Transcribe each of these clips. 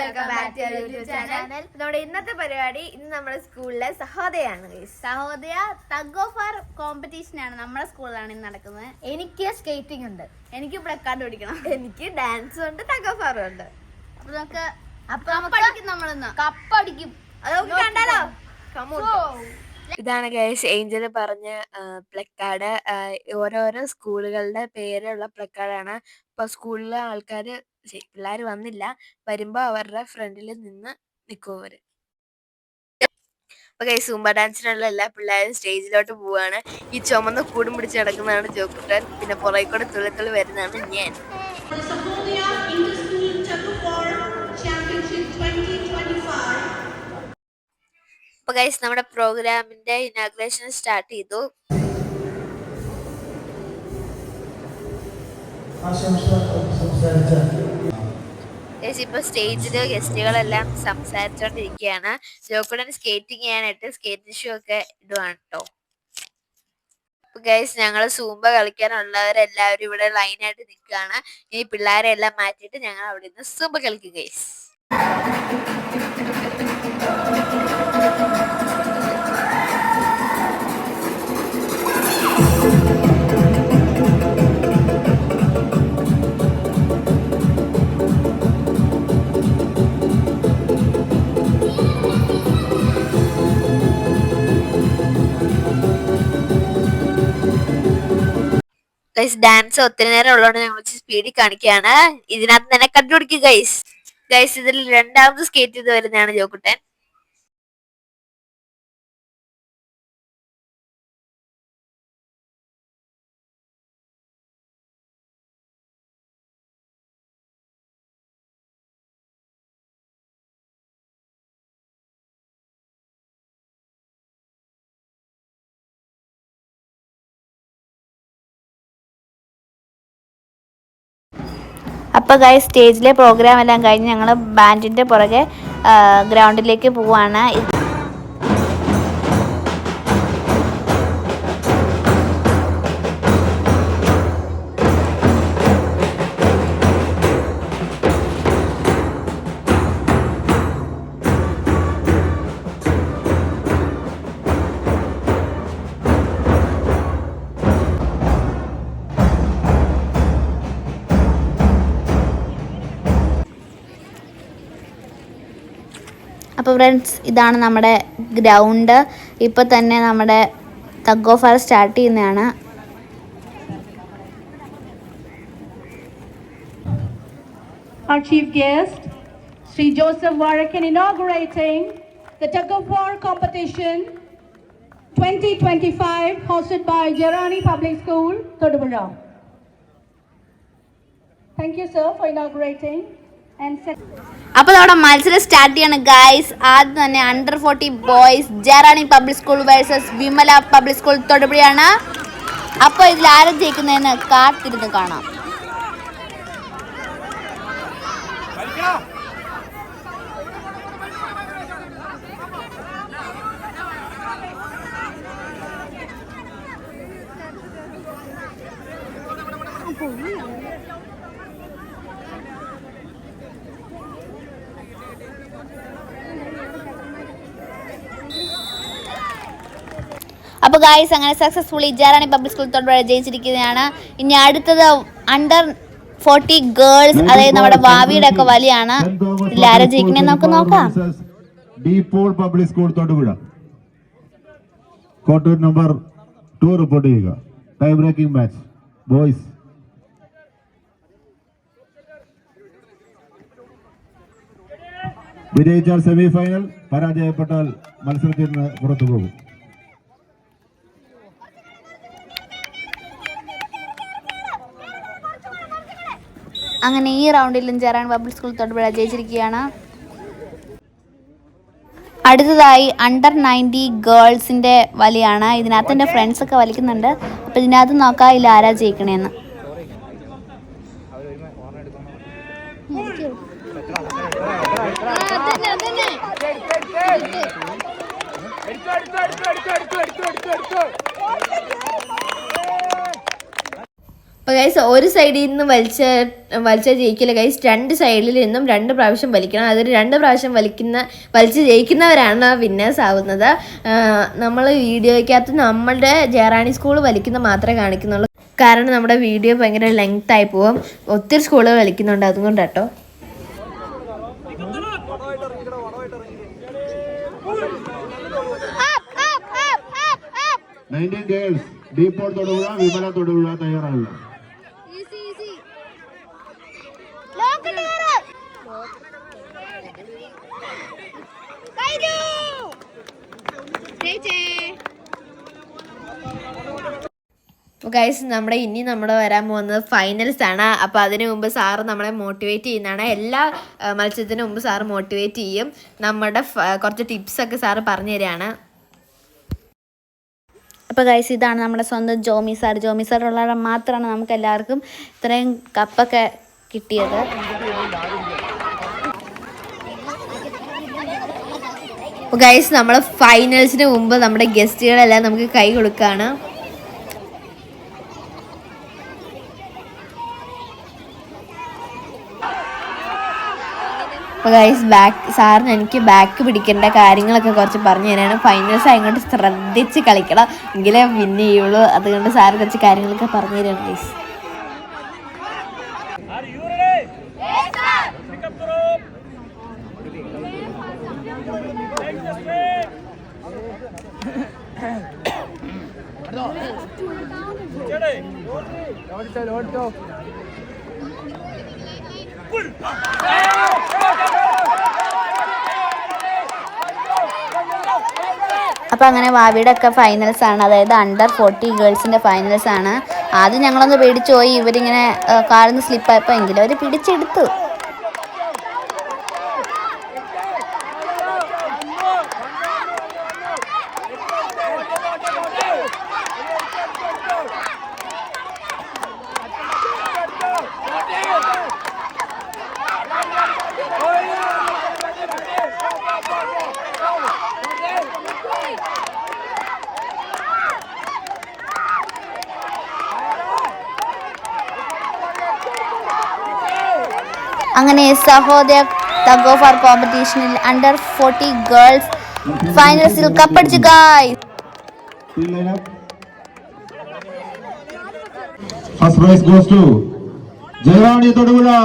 Welcome back to YouTube channel. നമ്മുടെ ഇന്നത്തെ പരിപാടി ഇന്ന് നമ്മുടെ സ്കൂളിലെ സഹോദയാണ്. Sahodaya tug of war competition ആണ് നമ്മുടെ സ്കൂളിലാണ് ഇന്ന് നടക്കുന്നത്. എനിക്ക് സ്കേറ്റിംഗ് ഉണ്ട്, എനിക്ക് പ്ലക്കാർഡ് പിടിക്കണം, എനിക്ക് ഡാൻസും ഉണ്ട്, ടഗ് ഓഫ് വാറും ഉണ്ട്. അപ്പൊ നമുക്ക് കപ്പടിക്കും, നമ്മളിന്ന് കപ്പടിക്കും. അത് നമുക്ക് കണ്ടാലോ? ഇതാണ് ഗൈസ് ഏഞ്ചല് പറഞ്ഞ പ്ലക്കാർഡ്. ഓരോരോ സ്കൂളുകളുടെ പേരുള്ള പ്ലക്കാർഡാണ്. ഇപ്പൊ സ്കൂളിലെ ആൾക്കാര് പിള്ളേർ വന്നില്ല, വരുമ്പോ അവരുടെ ഫ്രണ്ടിൽ നിന്ന് നിൽക്കും അവര്. അപ്പൊ ഗൈസ് സൂംബ ഡാൻസിനുള്ള എല്ലാ പിള്ളേരും സ്റ്റേജിലോട്ട് പോവാണ്. ഈ ചുമന്ന കൂടും പിടിച്ച് നടക്കുന്നതാണ് ജോക്കുട്ടൻ, പിന്നെ പുറകെ കൂടെ തുള്ളിത്തുള്ളി വരുന്നതാണ് ഞാൻ. അപ്പൊ ഗൈസ് നമ്മുടെ പ്രോഗ്രാമിന്റെ ഇനാഗ്രേഷൻ സ്റ്റാർട്ട് ചെയ്തു. ഇപ്പൊ സ്റ്റേജില് ഗസ്റ്റുകളെല്ലാം സംസാരിച്ചോണ്ടിരിക്കുകയാണ്. ജോക്കുടൻ സ്കേറ്റിംഗ് ചെയ്യാനായിട്ട് സ്കേറ്റിംഗ് ഷൂ ഒക്കെ ഇടുവാണ് കേട്ടോ. ഗൈസ് ഞങ്ങൾ സൂംബ കളിക്കാനുള്ളവരെല്ലാവരും ഇവിടെ ലൈനായിട്ട് നിൽക്കുകയാണ്. ഇനി പിള്ളേരെ എല്ലാം മാറ്റിയിട്ട് ഞങ്ങൾ അവിടെ നിന്ന് സൂംബ കളിക്കും ഗൈസ്. ഡാൻസ് ഒത്തിരി നേരം ഉള്ളതുകൊണ്ട് ഞങ്ങൾ സ്പീഡിൽ കാണിക്കുകയാണ്. ഇതിനകത്ത് തന്നെ കണ്ടുപിടിക്കുക ഗൈസ്. ഗൈസ് ഇതിൽ രണ്ടാമത് സ്കേറ്റ് ചെയ്ത് വരുന്നതാണ് ജോക്കുട്ടൻ. അപ്പോൾ ഗൈസ് സ്റ്റേജിലെ പ്രോഗ്രാം എല്ലാം കഴിഞ്ഞ് ഞങ്ങൾ ബാൻഡിൻ്റെ പുറകെ ഗ്രൗണ്ടിലേക്ക് പോവാണ്. അപ്പോൾ ഫ്രണ്ട്സ് ഇതാണ് നമ്മുടെ ഗ്രൗണ്ട്. ഇപ്പോൾ തന്നെ നമ്മുടെ ടഗ് ഓഫ് വാർ സ്റ്റാർട്ട് ചെയ്യുന്നതാണ്. Our chief guest, Sri Joseph Warakan, inaugurating the tug of war competition 2025 hosted by Jarani Public School, Thodupuzha. Thank you, sir, for inaugurating. അപ്പോൾ നമ്മുടെ മത്സരം സ്റ്റാർട്ട് ചെയ്യാണ് ഗൈസ്. ആദ്യം തന്നെ under 40 boys Jayarani public school versus Vimala public school തൊടുപുഴയാണ്. അപ്പോൾ ഇതിൽ ആരും ജയിക്കുന്നതെന്ന് കാത്തിരുന്ന് കാണാം. അപ്പോൾ ഗായ്സ് അങ്ങനെ successfully Jayarani public school Thodupuzha ജയിച്ചിരിക്കുന്നതാണ്. ഇനി അടുത്തത് അണ്ടർ 40 ഗേൾസ്, അതായത് നമ്മുടെ ഭാവിയുടെ ഒക്കെ വലിയാണ്. ഇതിൽ ആരെ ജയിക്കണേ നമുക്ക് നോക്കാം. ഡീപോൾ പബ്ലിക് സ്കൂൾ തൊടുപുഴ കോട്ടൂർ നമ്പർ 2 റിപ്പോർട്ട് ചെയ്യുക. Tie breaking match boys. വിജയിച്ചാൽ സെമി ഫൈനൽ, പരാജയപ്പെട്ടാൽ മത്സരത്തിൽ നിന്ന് പുറത്തു പോകും. അങ്ങനെ ഈ റൗണ്ടിലും ജറാണി പബ്ലിക് സ്കൂൾ തൊടുപുഴ ജയിച്ചിരിക്കുകയാണ്. അടുത്തതായി അണ്ടർ 90 ഗേൾസിൻ്റെ വലിയാണ്. ഇതിനകത്ത് എൻ്റെ ഫ്രണ്ട്സൊക്കെ വലിക്കുന്നുണ്ട്. അപ്പോൾ ഇതിനകത്ത് നോക്കാം ഇതിൽ ആരാ ജയിക്കണേന്ന്. അപ്പോൾ ഗൈസ് ഒരു സൈഡിൽ നിന്ന് വലിച്ച ജയിക്കില്ല ഗൈസ്, 2 സൈഡിൽ നിന്നും 2 പ്രാവശ്യം വലിക്കണം. അതിൽ 2 പ്രാവശ്യം വലിച്ച് ജയിക്കുന്നവരാണ് വിന്നേഴ്സ് ആവുന്നത്. നമ്മൾ വീഡിയോയ്ക്കകത്ത് നമ്മളുടെ ജയറാണി സ്കൂൾ വലിക്കുന്ന മാത്രമേ കാണിക്കുന്നുള്ളൂ, കാരണം നമ്മുടെ വീഡിയോ ഭയങ്കര ലെങ്ത് ആയി പോകും. ഒത്തിരി സ്കൂളുകൾ വലിക്കുന്നുണ്ട്, അതുകൊണ്ട് കേട്ടോ. ഗേൾസ് ഡീപ്പോൾ തൊടുപുഴ, വിമല തൊടുപുഴ തയ്യാറാവുക. ഗൈസ് നമ്മുടെ വരാൻ പോകുന്നത് ഫൈനൽസ് ആണ്. അപ്പോൾ അതിനു മുമ്പ് സാറ് നമ്മളെ മോട്ടിവേറ്റ് ചെയ്യുന്നതാണ്. എല്ലാ മത്സരത്തിനും മുമ്പ് സാറ് മോട്ടിവേറ്റ് ചെയ്യും. നമ്മുടെ കുറച്ച് ടിപ്സൊക്കെ സാറ് പറഞ്ഞു തരികയാണ്. അപ്പോൾ ഗൈസ് ഇതാണ് നമ്മുടെ സ്വന്തം ജോമി സാർ ഉള്ള മാത്രമാണ് നമുക്ക് എല്ലാവർക്കും ഇത്രയും കപ്പൊക്കെ കിട്ടിയത്. അപ്പോൾ ഗൈസ് നമ്മൾ ഫൈനൽസിന് മുമ്പ് നമ്മുടെ ഗസ്റ്റുകളെല്ലാം നമുക്ക് കൈ കൊടുക്കുകയാണ്. അപ്പോൾ ഗൈസ് സാറിന് എനിക്ക് ബാക്ക് പിടിക്കേണ്ട കാര്യങ്ങളൊക്കെ കുറച്ച് പറഞ്ഞു തരാണ്. ഫൈനൽസ് ആയതുകൊണ്ട് ശ്രദ്ധിച്ച് കളിക്കണം, എങ്കിലേ വിൻ ചെയ്യുള്ളൂ. അതുകൊണ്ട് സാറ് കുറച്ച് കാര്യങ്ങളൊക്കെ പറഞ്ഞു തരാണ് ഗൈസ്. അപ്പോൾ അങ്ങനെ വാവിയുടെ ഒക്കെ ഫൈനൽസ് ആണ്, അതായത് അണ്ടർ 40 ഗേൾസിൻ്റെ ഫൈനൽസ് ആണ്. ആദ്യം ഞങ്ങളൊന്ന് പേടിച്ചു പോയി, ഇവരിങ്ങനെ കാലിന്ന് സ്ലിപ്പായപ്പോൾ, എങ്കിലും അവർ പിടിച്ചെടുത്തു. അങ്ങനെ സഹോദയ ടഗ് ഓഫ് വാർ കോമ്പറ്റീഷനിൽ അണ്ടർ 40 ഗേൾസ് ഫൈനൽസിൽ കപ്പടിച്ചു guys. First prize goes to Jayrani Todupuzha.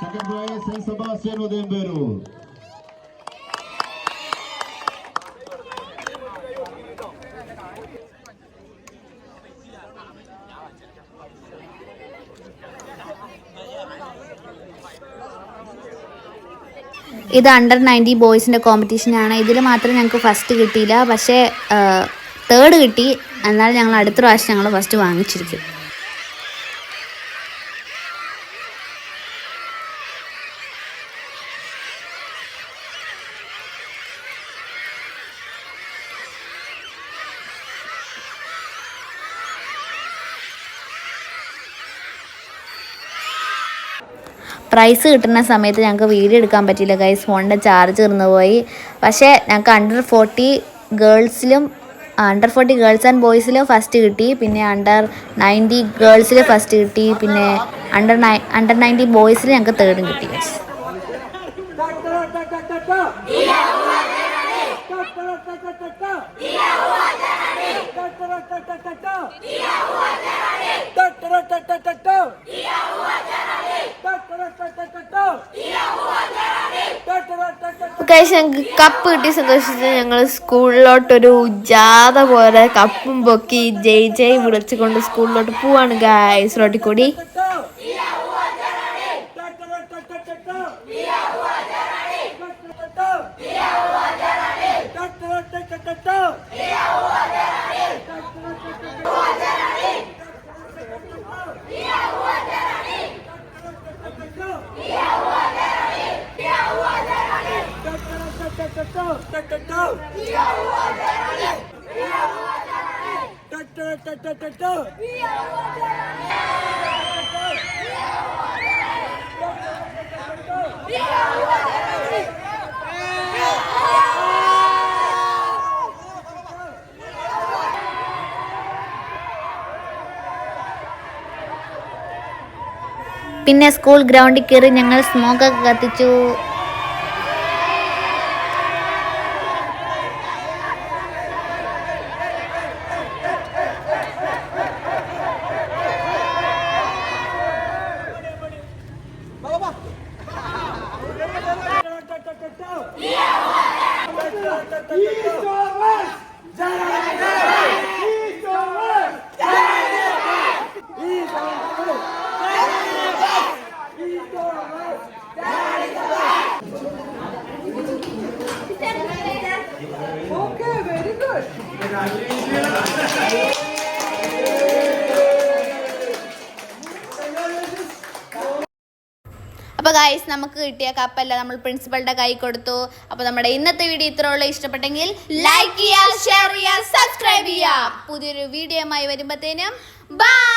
Second prize Saint Sebastian Udayamperu. ഇത് അണ്ടർ 90 ബോയ്സിൻ്റെ കോമ്പറ്റീഷനാണ്. ഇതിൽ മാത്രം ഞങ്ങൾക്ക് ഫസ്റ്റ് കിട്ടിയില്ല, പക്ഷേ 3rd കിട്ടി. എന്നാലും ഞങ്ങൾ അടുത്ത പ്രാവശ്യം ഞങ്ങൾ ഫസ്റ്റ് വാങ്ങിച്ചിരിക്കും. പ്രൈസ് കിട്ടുന്ന സമയത്ത് ഞങ്ങൾക്ക് വീഡിയോ എടുക്കാൻ പറ്റിയില്ല ഗൈസ്, ഫോണിൻ്റെ ചാർജ് തീർന്നു പോയി. പക്ഷേ ഞങ്ങൾക്ക് അണ്ടർ 40 ഗേൾസ് ആൻഡ് ബോയ്സിലും ഫസ്റ്റ് കിട്ടി. പിന്നെ അണ്ടർ 90 ഗേൾസിൽ ഫസ്റ്റ് കിട്ടി. പിന്നെ അണ്ടർ 90 ബോയ്സിൽ ഞങ്ങൾക്ക് 3rd കിട്ടി ഗൈസ്. ഞങ്ങൾക്ക് കപ്പ് കിട്ടിയ സന്തോഷത്തിൽ ഞങ്ങൾ സ്കൂളിലോട്ടൊരു ജാഥ പോലെ കപ്പും പൊക്കി ജയ് വിളിച്ചുകൊണ്ട് സ്കൂളിലോട്ട് പോവാണ് ഗൈസ്, റോട്ടിൽ കൂടി. പിന്നെ സ്കൂൾ ഗ്രൗണ്ടിൽ കയറി ഞങ്ങൾ സ്മോക്കൊക്കെ കത്തിച്ചു. അപ്പോൾ ഗൈസ് നമുക്ക് കിട്ടിയ കപ്പെല്ലാം നമ്മൾ പ്രിൻസിപ്പളുടെ കൈ കൊടുത്തു. അപ്പോൾ നമ്മുടെ ഇന്നത്തെ വീഡിയോ ഇത്രയുള്ള ഇഷ്ടപ്പെട്ടെങ്കിൽ ലൈക്ക് ചെയ്യുക, ഷെയർ ചെയ്യുക, സബ്സ്ക്രൈബ് ചെയ്യുക. പുതിയൊരു വീഡിയോയുമായി വരുമ്പോഴത്തേനും ബൈ.